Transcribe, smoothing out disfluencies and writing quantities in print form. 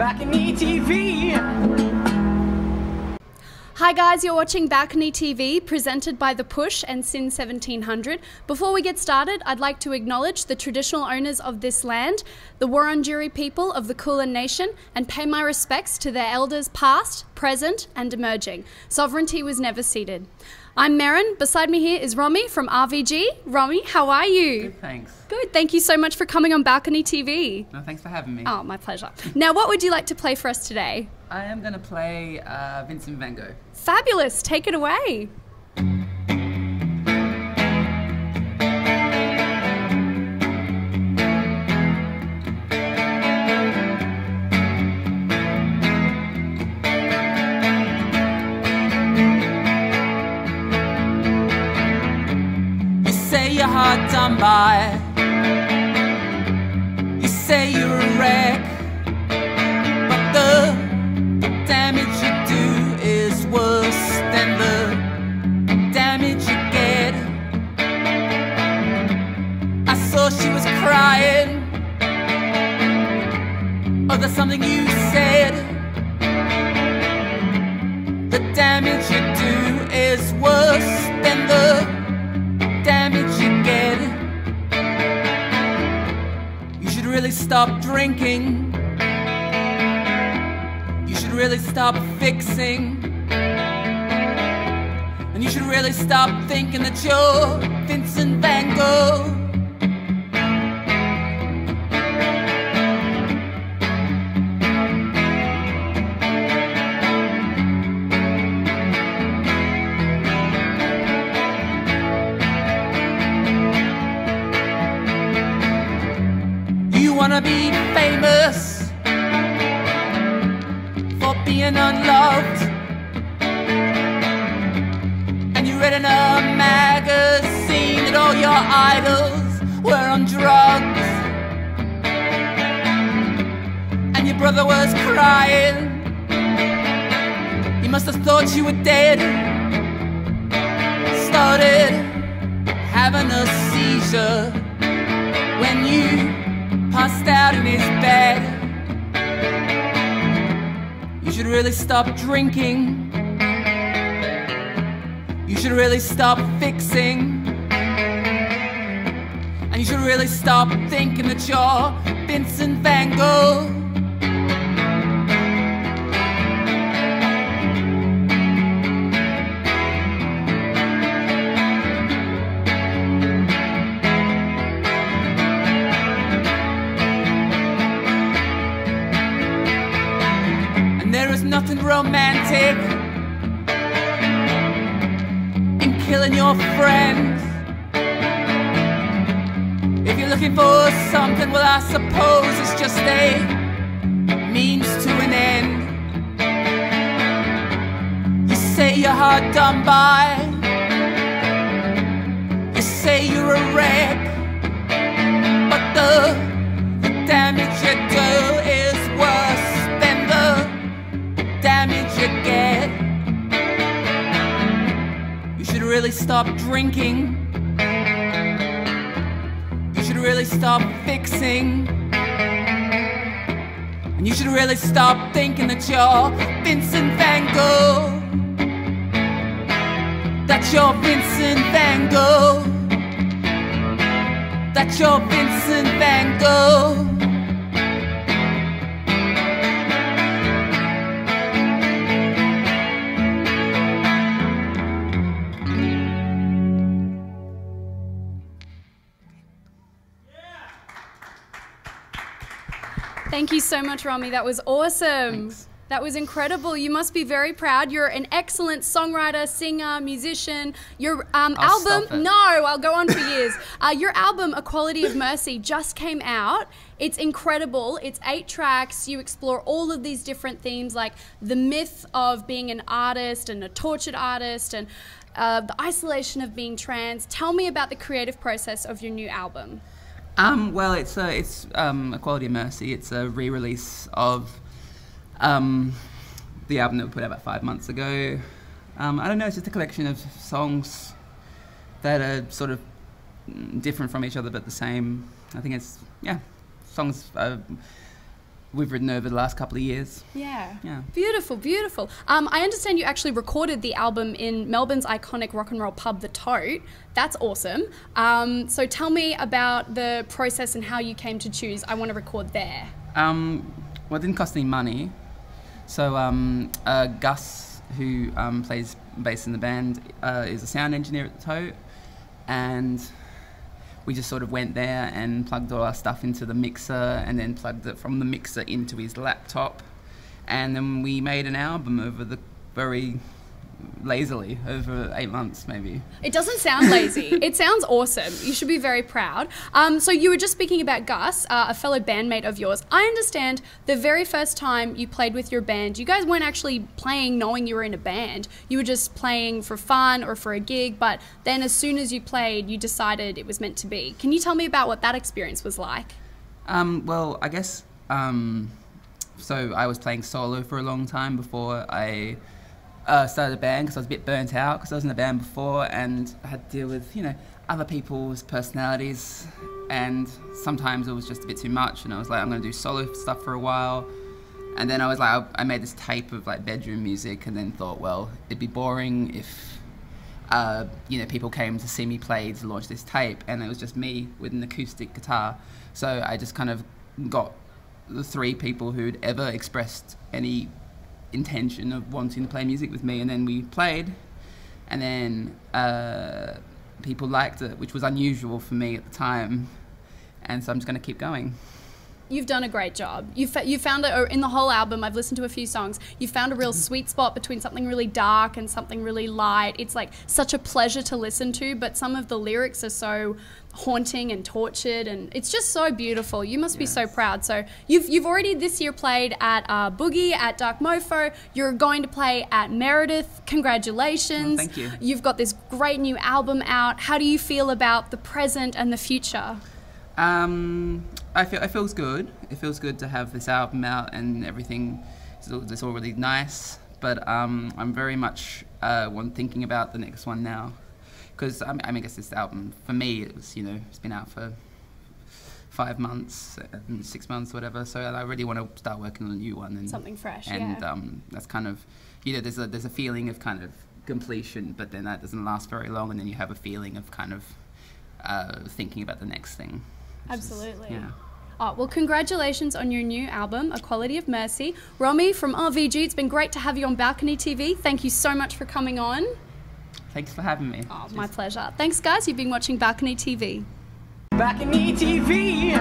BalconyTV. Hi guys, you're watching Balcony TV, presented by The Push and Sin 1700. Before we get started, I'd like to acknowledge the traditional owners of this land, the Wurundjeri people of the Kulin Nation, and pay my respects to their elders past, present and emerging. Sovereignty was never ceded. I'm MERRYN. Beside me here is Romy from RVG. Romy, how are you? Good, thanks. Good. Thank you so much for coming on Balcony TV. No, thanks for having me. Oh, my pleasure. Now, what would you like to play for us today? I am going to play Vincent Van Gogh. Fabulous. Take it away. You're hard done by. You say you're a wreck, but the damage you do is worse than the damage you get. I saw she was crying. Oh, there's something you said. The damage you do is worse than the damage you get. You should really stop drinking. You should really stop fixing. And you should really stop thinking that you're Vincent Van Gogh. You wanna be famous for being unloved, and you read in a magazine that all your idols were on drugs, and your brother was crying. He must have thought you were dead. Started having a seizure when you passed out in his bed. You should really stop drinking. You should really stop fixing. And you should really stop thinking that you're Vincent Van Gogh. Nothing romantic in killing your friends. If you're looking for something, well, I suppose it's just a means to an end. You say you're hard done by. You say you're a wreck, but the damage you do is worse than the damage you get. You should really stop drinking. You should really stop fixing. And you should really stop thinking that you're Vincent Van Gogh. That you're Vincent Van Gogh. That you're Vincent Van Gogh. Thank you so much, Romy. That was awesome. Thanks. That was incredible. You must be very proud. You're an excellent songwriter, singer, musician. Your album, no, I'll go on for years. Your album, A Quality of Mercy, just came out. It's incredible. It's 8 tracks. You explore all of these different themes, like the myth of being an artist and a tortured artist, and the isolation of being trans. Tell me about the creative process of your new album. Well, it's A Quality of Mercy. It's a re-release of the album that we put out about 5 months ago. I don't know, it's just a collection of songs that are sort of different from each other but the same. I think it's, yeah, songs we've written over the last couple of years. Yeah. Yeah. Beautiful, beautiful. I understand you actually recorded the album in Melbourne's iconic rock and roll pub, the Tote. That's awesome. So tell me about the process and how you came to choose, I want to record there. Well, it didn't cost any money. So Gus, who plays bass in the band, is a sound engineer at the Tote, and we just sort of went there and plugged all our stuff into the mixer and then plugged it from the mixer into his laptop. And then we made an album over the very lazily, over 8 months maybe. It doesn't sound lazy. It sounds awesome. You should be very proud. So you were just speaking about Gus, a fellow bandmate of yours. I understand the very first time you played with your band, you guys weren't actually playing knowing you were in a band. You were just playing for fun or for a gig, but then as soon as you played, you decided it was meant to be. Can you tell me about what that experience was like? Well, I guess, so I was playing solo for a long time before I started a band, because I was a bit burnt out because I was in a band before and I had to deal with, you know, other people's personalities, and sometimes it was just a bit too much, and I was like, I'm going to do solo stuff for a while. And then I was like, I made this tape of like bedroom music, and then thought, well, it'd be boring if you know, people came to see me play to launch this tape, and it was just me with an acoustic guitar. So I just kind of got the 3 people who'd ever expressed any intention of wanting to play music with me, and then we played, and then people liked it, which was unusual for me at the time, and so I'm just going to keep going. You've done a great job. You found it, or in the whole album, I've listened to a few songs, you found a real sweet spot between something really dark and something really light. It's like such a pleasure to listen to, but some of the lyrics are so haunting and tortured, and it's just so beautiful. You must be so proud. So you've already this year played at Boogie, at Dark Mofo. You're going to play at Meredith. Congratulations. Thank you. You've got this great new album out. How do you feel about the present and the future? It feels good. It feels good to have this album out and everything. It's all really nice, but I'm very much thinking about the next one now, because I mean, I guess this album for me, it was, you know, it's been out for 5 months and 6 months, whatever. So I really want to start working on a new one and something fresh. And that's kind of, you know, there's a feeling of kind of completion, but then that doesn't last very long, and then you have a feeling of kind of thinking about the next thing. Absolutely. Yeah. Oh, well, congratulations on your new album, A Quality of Mercy. Romy from RVG, it's been great to have you on Balcony TV. Thank you so much for coming on. Thanks for having me. Oh, my pleasure. Thanks, guys. You've been watching Balcony TV. Balcony TV.